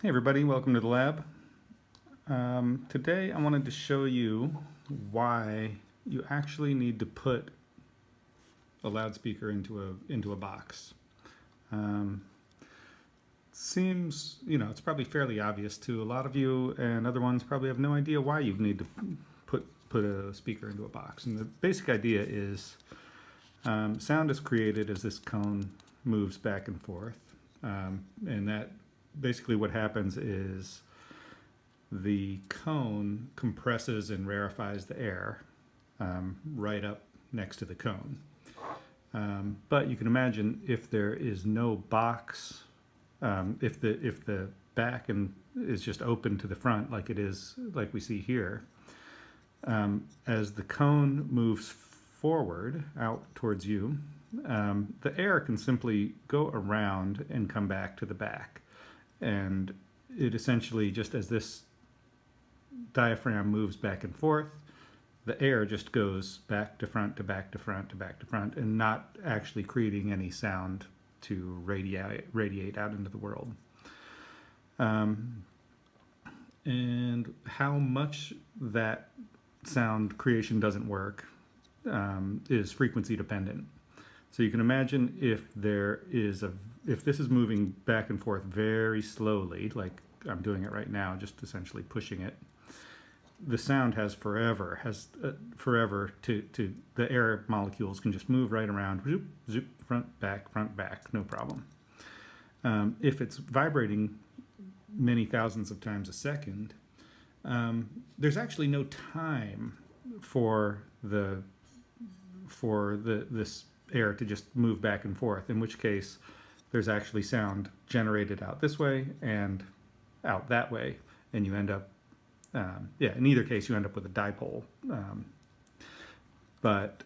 Hey everybody, welcome to the lab. Today I wanted to show you why you actually need to put a loudspeaker into a box. Seems, it's probably fairly obvious to a lot of you, and other ones probably have no idea why you need to put a speaker into a box. And the basic idea is sound is created as this cone moves back and forth, and that basically what happens is the cone compresses and rarefies the air right up next to the cone. But you can imagine if there is no box, if the back is just open to the front like it is, like we see here, as the cone moves forward out towards you, the air can simply go around and come back to the back. And it essentially, just as this diaphragm moves back and forth, the air just goes back to front to back to front to back to front, and not actually creating any sound to radiate out into the world. And how much that sound creation doesn't work is frequency dependent. So you can imagine if this is moving back and forth very slowly, like I'm doing it right now, just essentially pushing it, the sound has forever to the air molecules can just move right around, zoop, zoop, front, back, no problem. If it's vibrating many thousands of times a second, there's actually no time for this air to just move back and forth, in which case there's actually sound generated out this way and out that way, and you end up in either case you end up with a dipole, but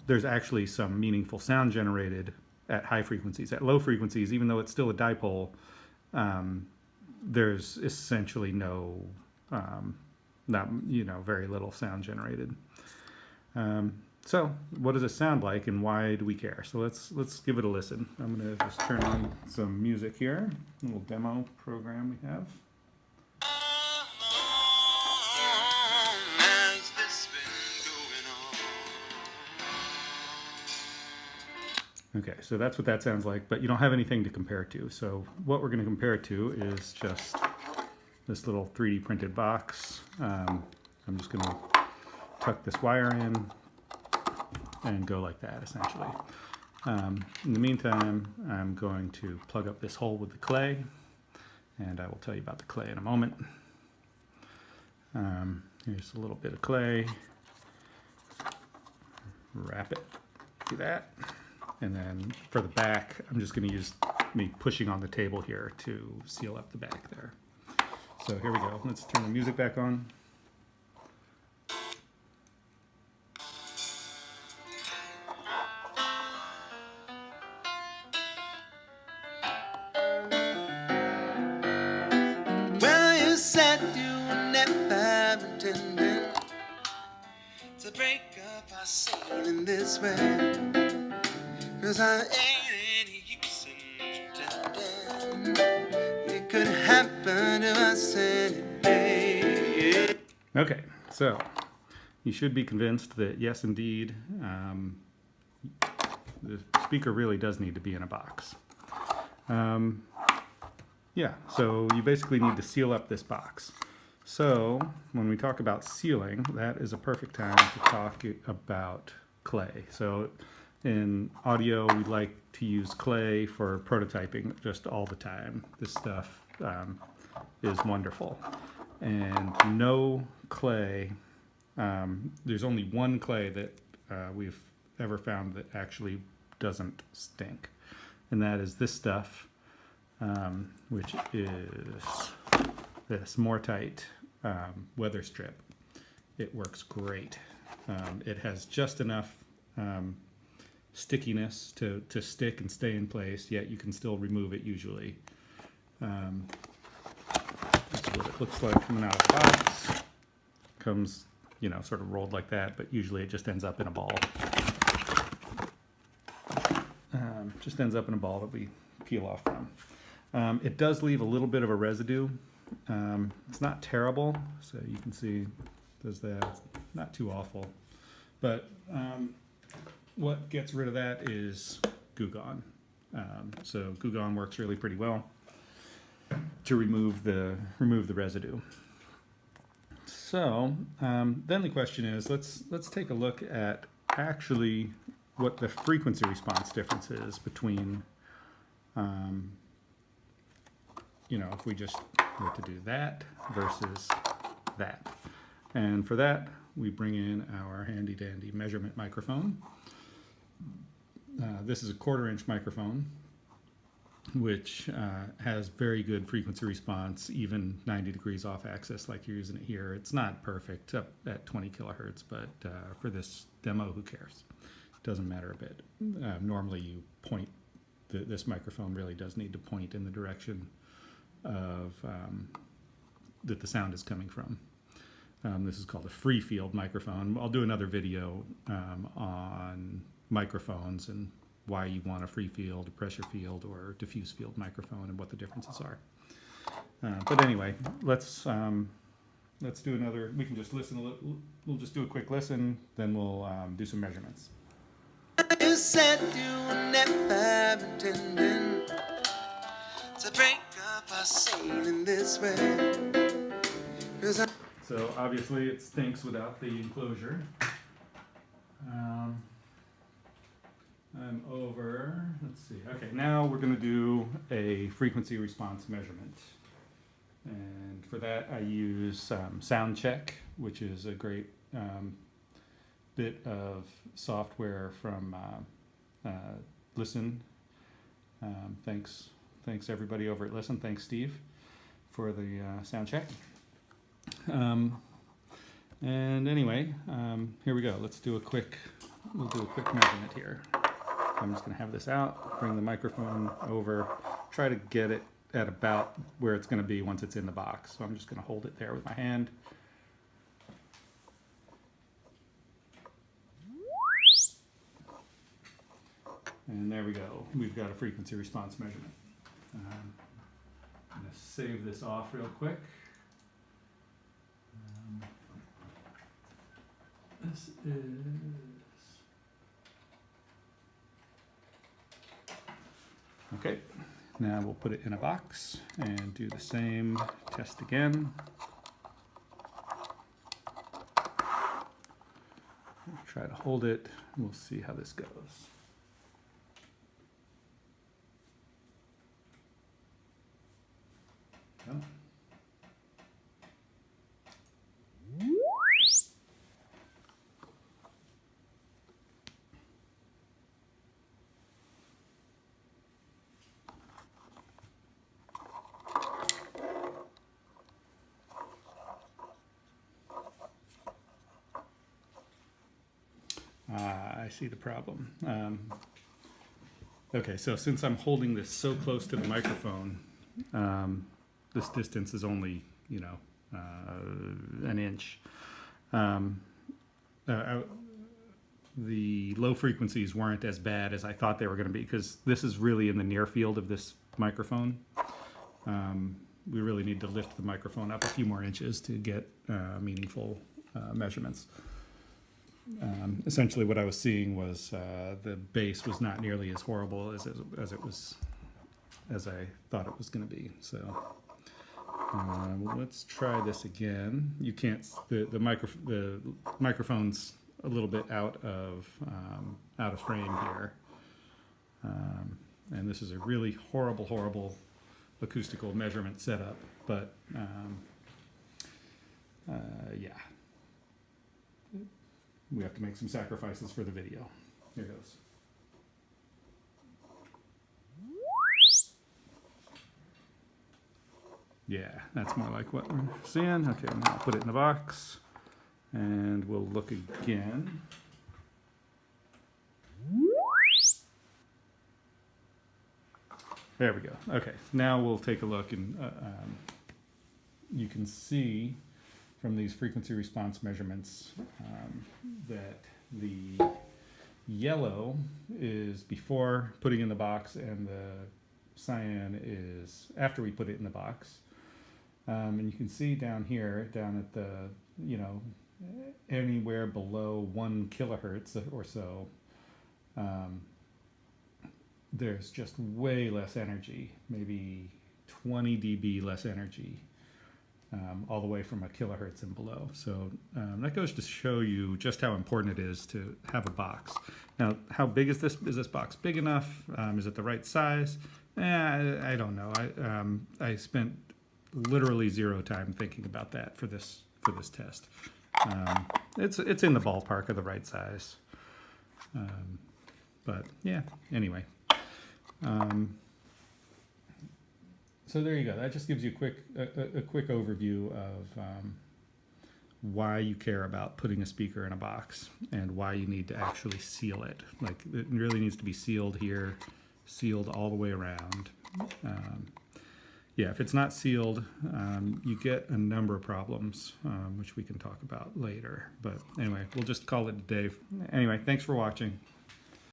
there's actually some meaningful sound generated at high frequencies. At low frequencies, even though it's still a dipole, there's essentially very little sound generated. So what does it sound like, and why do we care? So let's give it a listen. I'm going to just turn on some music here, a little demo program we have. Okay, so that's what that sounds like, but you don't have anything to compare to. So what we're going to compare it to is just this little 3D printed box. I'm just going to tuck this wire in and go like that, essentially. In the meantime, I'm going to plug up this hole with the clay, and I will tell you about the clay in a moment. Here's a little bit of clay. Wrap it, do that. And then for the back, I'm just going to use me pushing on the table here to seal up the back there. So here we go. Let's turn the music back on. Well, you said you never intended to break up our sailing this way. 'Cause I ain't any use in pretending it could happen to us any day. Okay, so you should be convinced that yes, indeed, the speaker really does need to be in a box. Yeah, so you basically need to seal up this box. So when we talk about sealing, that is a perfect time to talk about clay. So in audio, we like to use clay for prototyping just all the time. This stuff is wonderful. And no clay, there's only one clay that we've ever found that actually doesn't stink. And that is this stuff, which is this Mortite weather strip. It works great. It has just enough stickiness to stick and stay in place, yet you can still remove it usually. This is what it looks like coming out of the box. Comes, sort of rolled like that, but usually it just ends up in a ball. Just ends up in a ball that we peel off from. It does leave a little bit of a residue. It's not terrible, so you can see there's that. It's not too awful. But what gets rid of that is Goo Gone. So Goo Gone works really pretty well to remove the residue. So then the question is, let's take a look at actually what the frequency response difference is between, if we just were to do that versus that. And for that, we bring in our handy dandy measurement microphone. This is a 1/4-inch microphone, which has very good frequency response, even 90 degrees off axis like you're using it here. It's not perfect up at 20 kilohertz, but for this demo, who cares? It doesn't matter a bit. Normally you point, this microphone really does need to point in the direction of that the sound is coming from. This is called a free field microphone. I'll do another video on microphones and why you want a free field, a pressure field, or diffuse field microphone and what the differences are. But anyway, let's do another. We can just listen a little. We'll just do a quick listen, then we'll do some measurements. You said you were never intending to break up our sailing this way. So obviously it stinks without the enclosure. I'm over, let's see. Okay, now we're going to do a frequency response measurement. And for that I use Sound Check, which is a great bit of software from Listen. Thanks everybody over at Listen. Thanks Steve for the sound check. And anyway, here we go. We'll do a quick measurement here. I'm just going to have this out, bring the microphone over, try to get it at about where it's going to be once it's in the box. So I'm just going to hold it there with my hand. And there we go. We've got a frequency response measurement. I'm going to save this off real quick. This is... Okay, now we'll put it in a box and do the same test again. Try to hold it, and we'll see how this goes. Oh. I see the problem. Okay, so since I'm holding this so close to the microphone, this distance is only, an inch. The low frequencies weren't as bad as I thought they were going to be, because this is really in the near field of this microphone. We really need to lift the microphone up a few more inches to get meaningful measurements. Essentially what I was seeing was the bass was not nearly as horrible as I thought it was going to be. So let's try this again. You can't, the microphone's a little bit out of frame here, and this is a really horrible acoustical measurement setup. But yeah. We have to make some sacrifices for the video. Here goes. Yeah, that's more like what we're seeing. Okay, now I'll put it in the box and we'll look again. There we go. Okay, now we'll take a look, and you can see from these frequency response measurements that the yellow is before putting in the box and the cyan is after we put it in the box. And you can see down here, down at the, you know, anywhere below 1 kilohertz or so, there's just way less energy, maybe 20 dB less energy, all the way from a kilohertz and below. So that goes to show you just how important it is to have a box. Now, how big is this? Is this box big enough? Is it the right size? I don't know. I spent literally 0 time thinking about that for this test. It's in the ballpark of the right size. But yeah, anyway. So there you go. That just gives you a quick overview of why you care about putting a speaker in a box and why you need to actually seal it. Like, it really needs to be sealed here, sealed all the way around. Yeah, if it's not sealed, you get a number of problems, which we can talk about later. But anyway, we'll just call it a day. Anyway, thanks for watching.